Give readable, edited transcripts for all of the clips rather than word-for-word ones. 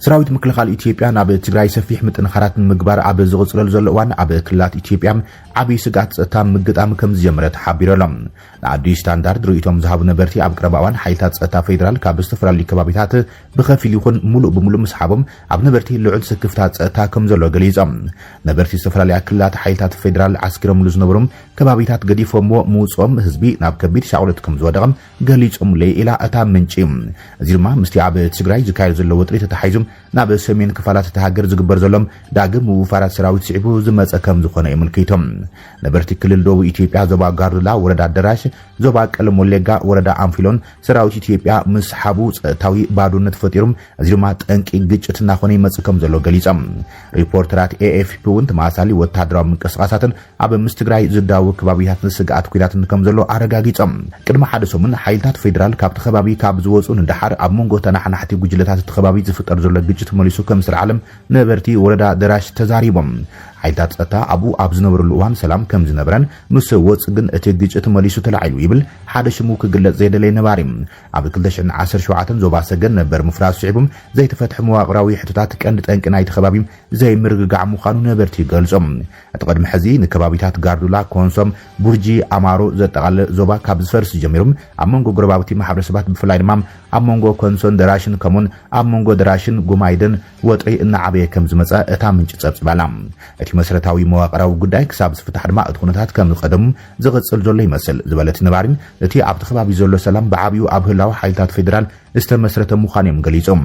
سراويت مكلخال إثيوبيا ناب تجري سفيح متنخرات مجبر عب زغصل زلوان عب كلات إثيوبيا عبي سقات تام مقدام كم زمرت حبير لهم نعدي ستاندرد رؤيتهم ذهب نبرتي عب قرباوان حيلات ستا فيدرال كابستفرال لكبابيتات بخفيل يكون ملؤ بملؤ مسحبهم عب نبرتي لعد سكفتات ستا كم زلو غليزم نبرتي استفرال كلات حيلات فيدرال عسكر ملوز نبرم كبابيتات قديفهم موصوم حزبي ناب كبير شاولتكم زودغم غليزم لي الى اتا منچيم زيرما مستي عب تجراي زكاير زلو وطري تتحيزم ناب سمين كفالات تهاجر زغبر زلم داغم وفارات سراويت صعبو زمص كم زخونه يملكيتم نبرتي كلل دو إثيوبيا زوبا غارلا وردا دراش زوبا قلم وليغا وردا انفيلون سراويت إثيوبيا مسحابو صتاوي بادونت فطيرم ازيما طنقي ግጭትና ሆነ ይመጽከም ዘሎ ገሊጻም ሪፖርተራት AFP ወንት ማሳሊ ወታደራዊ መንቀሳቀሳትን አብ ምስትግራይ ዝዳው ከባቢያት ስጋት ኩናትን ከም ዘሎ አረጋጊጾም ቅድመ ሓደ ሰሙን ኃይልታት ፌደራል ካብ ተኸባቢ ካብ ዝወጹን እንደሓር ኣብ መንጎ ተናሕናሕቲ ጉጅለታት ተኸባቢ ዝፍጠር ዘሎ ግጭት መሊሱ ከም ስር ዓለም ነበርቲ ወረዳ ደራሽ ተዛሪቦም حيث أتا أبو أبزنور الوان سلام كم زنبران مسوّت سجن أتجدج أتمليسو تلعيلو يبل حدا شموك قلة زيادة لين بارم عبد كلش عن 10 شعات زوبا سجن نبر مفراس شعبهم زي تفتح مواقراوي حتتات كانت أنكنايت خبابيم زي مرقع مخانو نبرتي قلزم أتقدم حزين كبابيتات غاردولا كونسوم برجي أمارو زتقال زوبا كابز فرس جميرهم أمونغو قرباوتي محبر سبات بفلاي مام أمونغو كونسون دراشن كمون أمونغو دراشن قمايدن وطعي إن عبيه كم زمزا أتامنش تسابس بالام مسرتاوي مواقراو ጉዳይ ክሳብ ዝፍታሕ ድማ እትኩነታት ከም ዝቀደሙ ዝغጽል ዘሎ ይመስል ዝበለት ነባሪን እቲ ኣብ ተኸባቢ ዘሎ ሰላም ብዓብዩ ኣብ ህላው ሓይልታት ፌደራል استمسرت مخانيم غليصم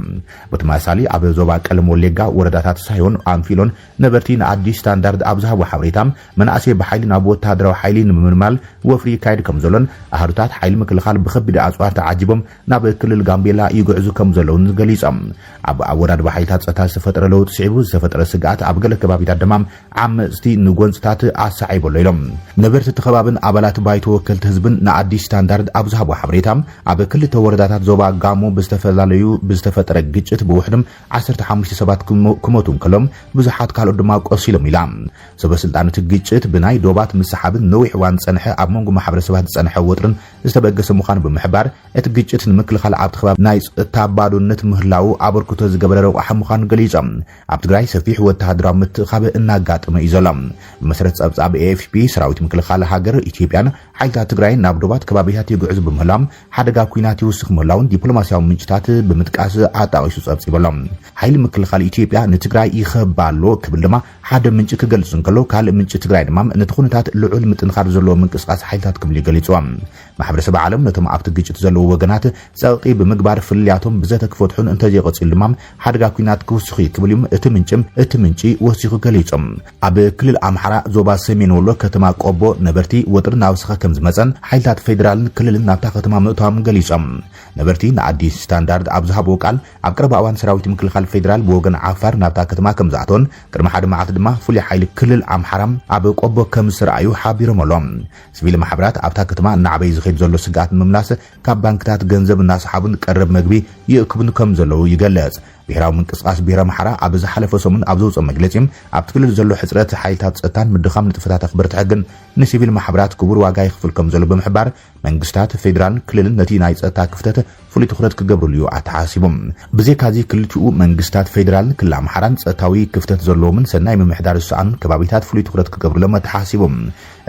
بتماثالي اب زوبا قلم وليغا ورداتات سايون انفيلون نبرتين ادي ستاندرد ابزها وحبريتام مناسي بحيلنا ابو وتادرو حيلين ممرمال وفري كايد كمزلون احرتات حيل مكلخال بخبد اصوات تعجبهم ناب كلل غامبيلا يغعزو كمزلون غليصم اب اوراد بحيلات صتا سفطر لوت سيبو سفطر سغات اب غل كبابيتا دمام عمستي نغونصتات اسعيبو ليلم نبرت تخبابن ابالات بايتو وكلت حزبن نادي ستاندرد ابزها وحبريتام اب كل تورداتات زوبا مو بستفلاليو بستفتر ግጭት بوحدم 15 ሰባት كموتون كلهم بزحات كالو دما قصيلم يلام سبسلطانت ግጭት بناي دوبات مسحابن نوح وان صنحه اب منغو محبرسبات صنحه وطرن استبغس مخان بمحبار ات ግጭት نمكلخال عبد خباب ناي تابادونت مهلاو ابركوتو زغبررو احمخان غليصم عبد غراي سفيح وتهدرا متخاب اناغاطمه يزلم مسرت صبصاب AFP سراويت مكلخال هاجر ኢትዮጵያን حيلታት ትግራይ ናብ ዶባት ከባቢያት ይጉዕዙ በመላም ሓደጋ ኩናት ይውስኽ መላውን ዲፕሎማሲያዊ ምንጭታት በመጥቃስ አጣዊሱ ጸብጽ ይበላም ኃይል መከላከል ኢትዮጵያ ንትግራይ ይኸባሎ ክብል ድማ ሓደ ምንጭ ክገልጽ እንከሎ ካል ምንጭ ትግራይ ድማ ንትኹነታት ልዑል ምጥንኻር ዘሎ ምንቅስቃስ ኃይልታት ክብል ይገልጹም ማሕበረሰብ ዓለም ነቶም ኣብቲ ግጭት ዘሎ ወገናት ጸውጢ በመግባር ፍልያቶም ብዘተክፈትሑን እንተዘይ ቀጽል ድማ ሓደጋ ኩናት ክውስኽ ክብልም እቲ ምንጭ ወሲኹ ገሊጾም ኣብ ክልል ኣምሓራ ዞባ ሰሜን ወሎ ከተማ ቆቦ ነበርቲ ወጥር ናውስኻ ከም ዝመጸን ኃይልታት ፌደራልን ክልልን ናብታ ከተማ ምእታዎም ገሊጾም ነበርቲ ንአዲስ ስታንዳርድ ኣብዝሃቦ ቃል ኣብ ቀረባዋን ሰራዊት ምክልኻል ፌደራል በወገን ዓፋር ናብታ ከተማ ከም ዝኣቶን ቅድሚ ሓደ መዓልቲ ድማ ፍሉይ ሓይሊ ክልል ኣምሓራም ኣብ ቆቦ ከም ዝረኣዩ ሓቢሮም ኣሎም ሲቪል ማሕበራት ኣብታ ከተማ ንዓበይ ዝኸይድ ዘሎ ስጋት ምምላስ ካብ ባንክታት ገንዘብ እናሰሓቡን ቀረብ መግቢ ይእክቡን ከም ዘለዉ ይገልጽ ብሔራዊ ምንቅስቃስ ብሔረ ማሕራ ኣብ ዝሓለፈ ሰሙን ኣብ ዘውፅኦ መግለጺም ኣብ ትክልል ዘሎ ሕጽረት ሓይልታት ጸጥታን ምድኻም ንጥፈታት ኣኽበርቲ ሕግን ንሲቪል ማሕበራት ክቡር ዋጋ ይኽፍል ከም ዘሎ ብምሕባር መንግስታት ፌደራል ክልልን ነቲ ናይ ጸጥታ ክፍተት ፍሉይ ትኹረት ክገብርሉ እዩ ኣተሓሲቦም ብዘይካዚ ክልቲኡ መንግስታት ፌደራል ክልል ኣምሓራን ጸጥታዊ ክፍተት ዘለዎምን ሰናይ ምምሕዳር ዝሰኣኑ ከባቢታት ፍሉይ ትኹረት ክገብርሎም ኣተሓሲቦም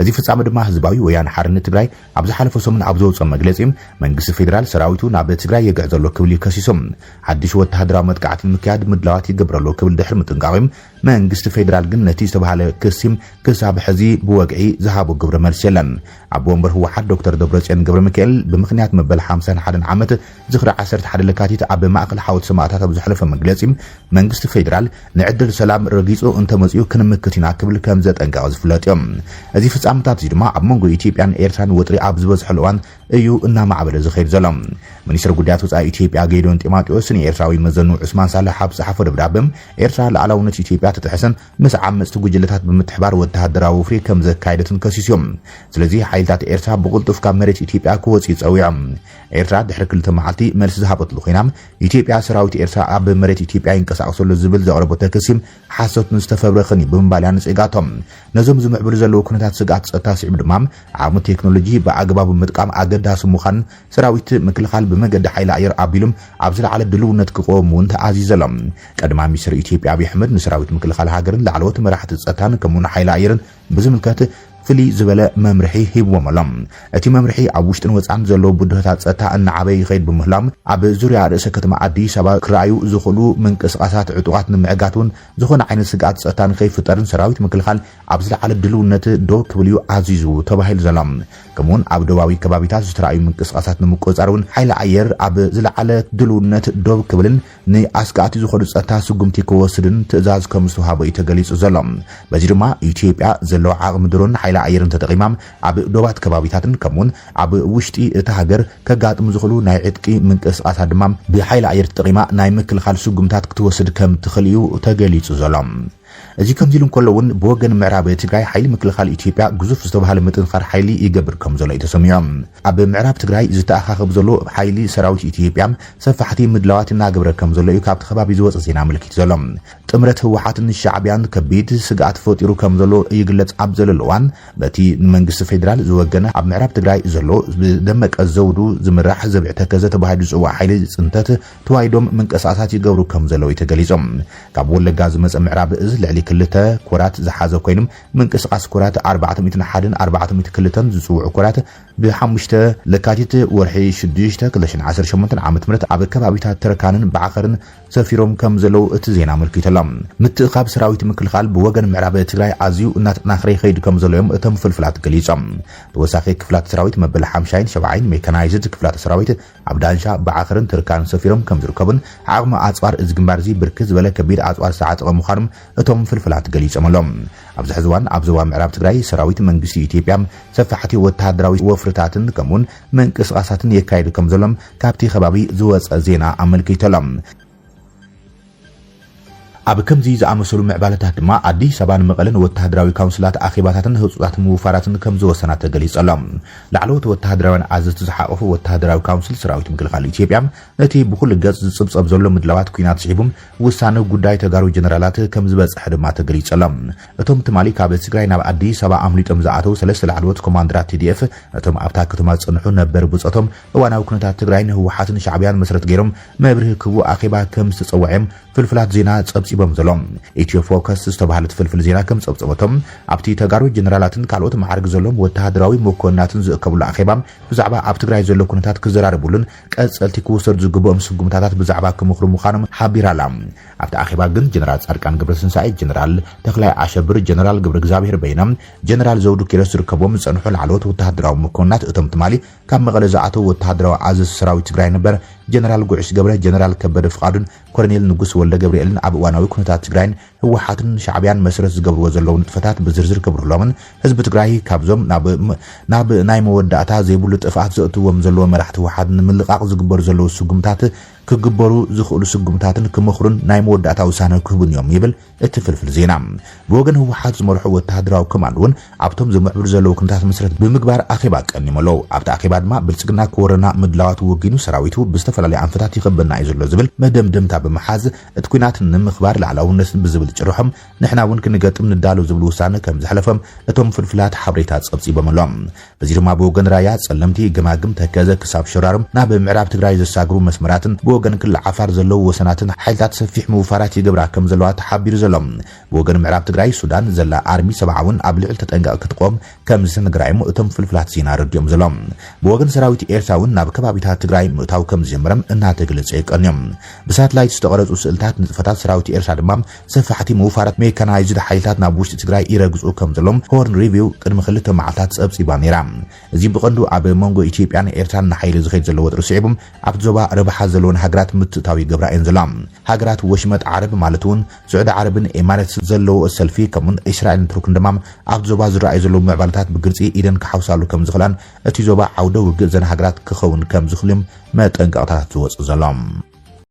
እዚ ፍጻመ ድማ ህዝባዊ ወያነ ሓርነት ትግራይ ኣብ ዝሓለፈ ሰሙን ኣብ ዘውፅኦ መግለጺም መንግስቲ ፌደራል ሰራዊቱ ናብ ትግራይ የግዕ ዘሎ ክብል ከሲሶም ሓድሽ ወተሃደራዊ መጥቃዕቲ ምክያድ ምድላዋት ይገብረሎ ክብል ድሕሪ ምጥንቃቆም መንግስቲ ፌደራል ግን ነቲ ዝተባሃለ ክሲም ክሳብ ሕዚ ብወግዒ ዝሃቦ ግብረ መልስ የለን ኣብ ወንበር ህወሓት ዶክተር ደብረጽዮን ገብረ ሚካኤል ብምኽንያት መበል 51 ዓመት ዝኽሪ 11 ለካቲት ኣብ ማእከል ሓወት ሰማዕታት ኣብ ዝሕለፈ መግለጺም መንግስቲ ፌደራል ንዕድል ሰላም ረጊጹ እንተመጽኡ ክንምክትና ክብል ከም ዘጠንቀቐ ዝፍለጥ እዮም እዚ ፍጻመታት ድማ ኣብ መንጎ ኢትዮጵያን ኤርትራን ወጥሪ ኣብ ዝበዝሐሉ እዋን እዩ እናማዕበለ ዝኸይድ ዘሎ ሚኒስትር ጉዳያት ወጻኢ ኢትዮጵያ ጌዶን ጢሞቴዎስ ንኤርትራዊ መዘኑ ዑስማን ሳልሕ ኣብ ጽሓፎ ደብዳቤም ኤርትራ ላዕላውነት ኢትዮጵያ እንዳተጠሐሰን ምስ ዓመጽቲ ጉጅለታት ብምትሕባር ወተሃደራዊ ውፍሪ ከም ዘካይደትን ከሲስዮም ስለዚ ሓይልታት ኤርትራ ብቁልጡፍ ካብ መሬት ኢትዮጵያ ክወጽ ይጸውዖም ኤርትራ ድሕሪ ክልተ መዓልቲ መልሲ ዝሃበትሉ ኮይና ኢትዮጵያ ሰራዊት ኤርትራ ኣብ መሬት ኢትዮጵያ ይንቀሳቀሰሉ ዝብል ዘቕረበቶ ከሲም ሓሶትን ዝተፈብረኽን ብምባልያን ጽጋቶም ነዞም ዝምዕብሉ ዘለዉ ኩነታት ስጋት ጸጥታ ስዒብ ድማ ዓቕሚ ቴክኖሎጂ ብኣግባቡ ምጥቃም ኣገዳሲ ምዃን ሰራዊት ምክልኻል ብመገዲ ሓይሊ ኣየር ኣቢሎም ኣብ ዝለዓለ ድልውነት ክቆሙ ተኣዚዘሎም ቀድማ ሚኒስትር ኢትዮጵያ አብይ አህመድ ንሰራዊት ምክልኻል ሃገርን ላዕለዎት መራሕቲ ጸጥታን ከምኡን ሓይሊ ኣየርን ብዝምልከት ፍሊ ዝበለ መምርሒ ሂብዎም ኣሎም እቲ መምርሒ ኣብ ውሽጥን ወጻን ዘለዎ ቡድኖታት ጸጥታ እናዓበይ ይኸይድ ብምህላም ኣብ ዙርያ ርእሰ ከተማ ኣዲስ ኣበባ ክረኣዩ ዝኽእሉ ምንቅስቓሳት ዕጡቓት ንምዕጋቱን ዝኾነ ዓይነት ስጋት ጸጥታን ከይፍጠርን ሰራዊት ምክልኻል ኣብ ዝለዓለ ድልውነት ዶ ክብል እዩ ኣዚዙ ተባሂሉ ዘሎም ከምኡን ኣብ ደቡባዊ ከባቢታት ዝተረኣዩ ምንቅስቓሳት ንምቆጻርን ሓይሊ ኣየር ኣብ ዝለዓለ ድልውነት ዶ ክብልን ንኣስጋኣቲ ዝኾኑ ጸጥታ ስጉምቲ ክወስድን ትእዛዝ ከም ዝተዋሃበ እዩ ተገሊጹ ዘሎ በዚ ድማ ኢትዮጵያ ዘለዎ ዓቕሚ ድሮን ሓይሊ ኣየርን ተጠቂማም ኣብ ዶባት ከባቢታትን ከምኡን ኣብ ውሽጢ እቲ ሃገር ከጋጥሙ ዝኽእሉ ናይ ዕጥቂ ምንቅስቓሳት ድማ ብሓይሊ ኣየር ተጠቂማ ናይ ምክልኻል ስጉምታት ክትወስድ ከም ትኽእል እዩ ተገሊጹ ዘሎ እዚ ከምዚ ኢሉ እንከሎውን ብወገን ምዕራብ ትግራይ ሓይሊ ምክልኻል ኢትዮጵያ ግዙፍ ዝተባሃለ ምጥንኻር ሓይሊ ይገብር ከም ዘሎ ተሰሚዖም ኣብ ምዕራብ ትግራይ ዝተኣኻኸብ ዘሎ ሓይሊ ሰራዊት ኢትዮጵያ ሰፋሕቲ ምድላዋት እናገበረ ከም ዘሎ እዩ ካብቲ ከባቢ ዝወጽእ ዜና ምልክት ዘሎ ጥምረት ህወሓትን ሻዕብያን ከቢድ ስጋት ፈጢሩ ከም ዘሎ ይግለጽ ኣብ ዘለዋን በቲ መንግስቲ ፌደራል ዝወገነ ኣብ ምዕራብ ትግራይ ዘሎ ብደመቀ ዘውዱ ዝምራሕ ዘብዕ ተከዘ ተባሂሉ ዝጽዋዕ ሓይሊ ጽንተት ተዋይዶም ምንቅስቓሳት ይገብሩ ከም ዘሎ ተገሊጾም ካብ ወለጋ ዝመጸ ምዕራብ እዚ ልዕሊ ክልተ ኮራት ዝሓዘ ኮይኖም ምንቅስቓስ ኮራት 401 402 ዝጽውዑ ኮራት ብ5 ለካቲት ወርሒ 6 2018 ዓመት ምረት ኣብ ከባቢታት ተረካንን ባዓኸርን ሰፊሮም ከም ዘለው እቲ ዜና መልኪተሎም ምትእኻብ ሰራዊት ምክልኻል ብወገን ምዕራብ ትግራይ ኣዝዩ እናተጠናኸረ ይኸይድ ከም ዘሎዮም እቶም ፍልፍላት ገሊጾም ተወሳኺ ክፍላት ሰራዊት መበል 50-70 ሜካናይዝድ ክፍላት ሰራዊት ኣብ ዳንሻ ባዓኸርን ተረካንን ሰፊሮም ከም ዝርከቡን ዓቕሚ ኣጽዋር እዚ ግንባር እዚ ብርክት ዝበለ ከቢድ ኣጽዋር ዝተዓጽቐ ምዃኖም እቶም ፍልፍላት ገሊጾም ኣሎም ኣብዚ ሕዝዋን ኣብ ዞባ ምዕራብ ትግራይ ሰራዊት መንግስቲ ኢትዮጵያ ሰፋሕቲ ወተሃደራዊ ወፍርታትን ከምኡን ምንቅስቓሳትን የካይዱ ከም ዘሎም ካብቲ ከባቢ ዝወፀ ዜና ኣመልኪተሎም ኣብ ከምዚ ዝኣመሰሉ ምዕባለታት ድማ ኣዲስ ኣበባን መቐለን ወተሃደራዊ ካውንስላት ኣኺባታትን ህጹጻት ምውፋራትን ከም ዝወሰና ተገሊጸሎም ላዕለዎት ወተሃደራውያን ኣዘዝቲ ዝሓቐፉ ወተሃደራዊ ካውንስል ሰራዊት ምክልኻል ኢትዮጵያ ነቲ ብኩሉ ገጽ ዝጽብጸብ ዘሎ ምድላዋት ኩናት ስዒቦም ውሳነ ጉዳይ ተጋሩ ጀነራላት ከም ዝበጽሕ ድማ ተገሊጸሎም እቶም ትማሊ ካብ ትግራይ ናብ ኣዲስ ኣበባ ኣምሊጦም ዝኣተው ሰለስተ ላዕለዎት ኮማንደራት TDF እቶም ኣብታ ከተማ ጽንሑ ነበር ብጾቶም እዋናዊ ኩነታት ትግራይን ህወሓትን ሻዕብያን መሰረት ገይሮም መብርሂ ክቡ ኣኺባ ከም ዝተጸውዐም ፍልፍላት ዜና ጸብጺቦም ዘሎም ኢትዮ ፎከስ ዝተባሃለት ፍልፍል ዜና ከም ጸብጸበቶም ኣብቲ ተጋሩ ጀነራላትን ካልኦት ማዕርግ ዘሎም ወተሃደራዊ መኮንናትን ዝእከብሉ ኣኺባም ብዛዕባ ኣብ ትግራይ ዘሎ ኩነታት ክዘራርቡልን ቀጸልቲ ክውሰዱ ዝግብኦም ስጉምታታት ብዛዕባ ክምኽሩ ምዃኖም ሓቢራላ ኣብቲ ኣኺባ ግን ጀነራል ጻድቃን ገብረትንሳኤ ጀነራል ተክላይ ኣሸብር ጀነራል ገብረ እግዚአብሔር በይናም ጀነራል ዘውዱ ኪሮስ ዝርከቦም ዝጸንሑ ላዕለዎት ወተሃደራዊ መኮንናት እቶም ትማሊ ካብ መቐለ ዝኣተው ወተሃደራዊ ኣዘዝ ሰራዊት ትግራይ ነበር ጀነራል ጉዕሽ ገብረ ጀነራል ከበደ ፍቃዱን ኮሎኔል ንጉስ ወልደ ገብርኤልን ኣብ እዋናዊ ኩነታት ትግራይን ህወሓትን ሻዕብያን መሰረት ዝገብርዎ ዘለዉ ንጥፈታት ብዝርዝር ክብርሎምን ህዝቢ ትግራይ ካብዞም ናብ ናይ መወዳእታ ዘይብሉ ጥፍኣት ዘእትዎም ዘለዎ መራሕቲ ህወሓት ንምልቃቕ ዝግበሩ ዘለዉ ስጉምታት ክግበሩ ዝኽእሉ ስጉምታትን ክመኽሩን ናይ መወዳእታ ውሳነ ክህቡን እዮም ይብል እቲ ፍልፍል ዜና ብወገን ህወሓት ዝመርሑ ወተሃደራዊ ኮማንድ እውን ኣብቶም ዝምዕብሉ ዘለዉ ኩነታት መሰረት ብምግባር ኣኺባ ቀኒመለው ኣብቲ ኣኺባ ድማ ብልጽግና ክወረና ምድላዋት ወጊኑ ሰራዊቱ ብዝተፈላለዩ ኣንፈታት ይኽበና እዩ ዘሎ ዝብል መደምደምታ ብምሓዝ እቲ ኩናት ንምኽባር ላዕላውነትን ብዝብል ጭርሖም ንሕና እውን ክንገጥም ንዳሎ ዝብል ውሳነ ከም ዝሕለፈም እቶም ፍልፍላት ሓበሬታ ጸብጺቦም ኣሎም በዚ ድማ ብወገን ራያ ጸለምቲ ገማግም ተከዘ ክሳብ ሽራርም ናብ ምዕራብ ትግራይ ዘሳግሩ መስመራትን ብወገን ክልል ዓፋር ዘለዉ ወሰናትን ሓይልታት ሰፊሕ ምውፋራት ይገብራ ከም ዘለዋ ተሓቢሩ ዘሎም ብወገን ምዕራብ ትግራይ ሱዳን ዘላ ኣርሚ ሰብዓውን ኣብ ልዕል ተጠንቀቕ ክትቆም ከም ዝተነግራይሞ እቶም ፍልፍላት ዜና ረድዮም ዘሎም ብወገን ሰራዊት ኤርትራውን ናብ ከባቢታት ትግራይ ምእታው ከም ዝጀመረም እናተገለጸ ይቀንዮም ብሳትላይት ዝተቐረጹ ስእልታት ንጥፈታት ሰራዊት ኤርትራ ድማ ሰፋሕቲ ምውፋራት ሜካናይዝድ ሓይልታት ናብ ውሽጢ ትግራይ ይረግጹ ከም ዘሎም ሆርን ሪቪው ቅድሚ ክልተ መዓልታት ጸብጺባ ነይራ እዚ ብቐንዱ ኣብ መንጎ ኢትዮጵያን ኤርትራን ንሓይሊ ዝኸይድ ዘሎ ወጥሪ ስዒቦም ኣብቲ ዞባ ረብሓ ዘለዎን ሃገራት ምትእታዊ ገብራ እየን ዘሎም ሃገራት ወሽመጥ ዓረብ ማለት እውን ስዑድ ዓረብን ኤማሬት ዘለዎ ሰልፊ ከምኡን እስራኤልን ቱርክን ድማ ኣብቲ ዞባ ዝረኣዩ ዘለዉ ምዕባለታት ብግልፂ ኢደን ክሓውሳሉ ከም ዝኽእላን እቲ ዞባ ዓውደ ውግእ ዘን ሃገራት ክኸውን ከም ዝኽእሎም መጠንቀቕታት ዝወፅእ ዘሎም